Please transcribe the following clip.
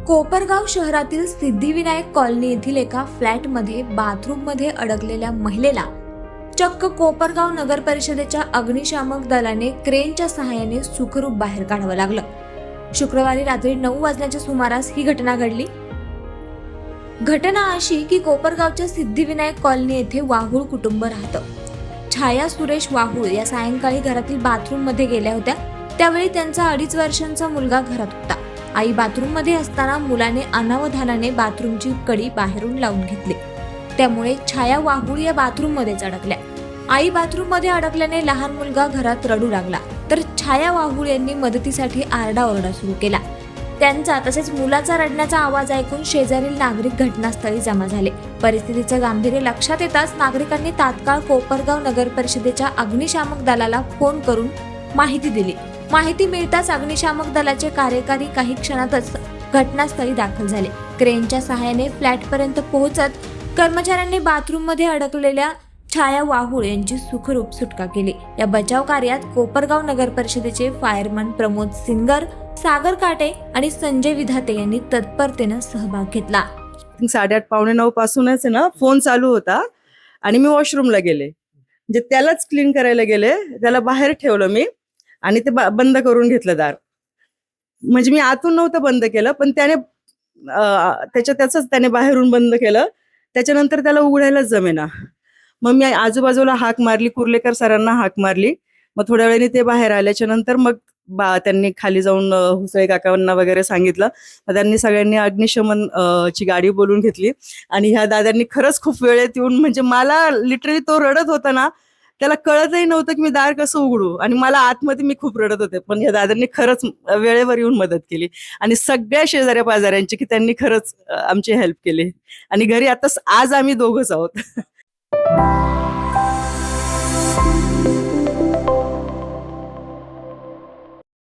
कोपरगाव शहरातील सिद्धिविनायक कॉलनी येथील एका फ्लॅटमध्ये बाथरूममध्ये अडकलेल्या महिलेला चक्क कोपरगाव नगर परिषदेच्या अग्निशामक दलाने क्रेनच्या सहाय्याने सुखरूप बाहेर काढावं लागलं. शुक्रवारी रात्री 9 वाजण्याच्या सुमारास ही घटना घडली. घटना अशी की कोपरगावच्या सिद्धिविनायक कॉलनी येथे वाहुळ कुटुंब राहतं. छाया सुरेश वाहुळ या सायंकाळी घरातील बाथरूम मध्ये गेल्या होत्या. त्यावेळी त्यांचा 2.5 वर्षांचा मुलगा घरात होता. आई बाथरूम मध्ये असताना मुलाने अनावधानाने बाथरूमची कडी बाहेरून लावून घेतली. त्यामुळे छाया वाहुळ या बाथरूम मध्येच अडकल्या. आई बाथरूम मध्ये अडकल्याने लहान मुलगा घरात रडू लागला, तर छाया वाहुळ यांनी मदतीसाठी आरडाओरडा सुरू केला. त्यांचा तसेच मुलाचा रडण्याचा आवाज ऐकून शेजारील नागरिक घटनास्थळी जमा झाले. परिस्थितीचं गांभीर्य लक्षात येताच नागरिकांनी तात्काळ कोपरगाव नगर परिषदेच्या अग्निशामक दलाला फोन करून माहिती दिली. माहिती मिळताच अग्निशामक दलाचे कार्यकारी काही क्षणातच घटनास्थळी दाखल झाले. क्रेनच्या सहाय्याने फ्लॅटपर्यंत पोहोचत कर्मचाऱ्यांनी बाथरूम मध्ये अडकलेल्या छाया वाहुळ यांची सुखरूप सुटका केली. या बचाव कार्यात कोपरगाव नगर परिषदेचे फायरमन प्रमोद सिंगर, सागर काटे आणि संजय विधाते यांनी तत्परतेनं सहभाग घेतला. 8:30 पावणे 9 पासूनच आहे ना फोन चालू होता आणि मी वॉशरूमला गेले, म्हणजे त्यालाच क्लीन करायला गेले. त्याला बाहेर ठेवलं मी आणि ते बंद करून घेतलं दार. म्हणजे मी आतून नव्हतं बंद केलं, पण त्याने त्याच त्याने बाहेरून बंद केलं. त्याच्यानंतर त्याला उघडायलाच जमेना. मग मी आजूबाजूला हाक मारली, कुर्लेकर सरांना हाक मारली. मग थोड्या वेळाने ते बाहेर आल्याच्या नंतर मग त्यांनी खाली जाऊन हुसळे काकांना वगैरे सांगितलं. त्यांनी सगळ्यांनी अग्निशमन ची गाडी बोलून घेतली आणि ह्या दादांनी खरंच खूप वेळेत येऊन, म्हणजे मला लिटरली तो रडत होता ना, त्याला कळतही नव्हतं की मी दार कसं उघडू, आणि मला आतमध्ये मी खूप रडत होते. पण ह्या दादांनी खरंच वेळेवर येऊन मदत केली आणि सगळ्या शेजाऱ्या पाजाऱ्यांची की त्यांनी खरंच आमची हेल्प केली. आणि घरी आता आज आम्ही दोघंच आहोत.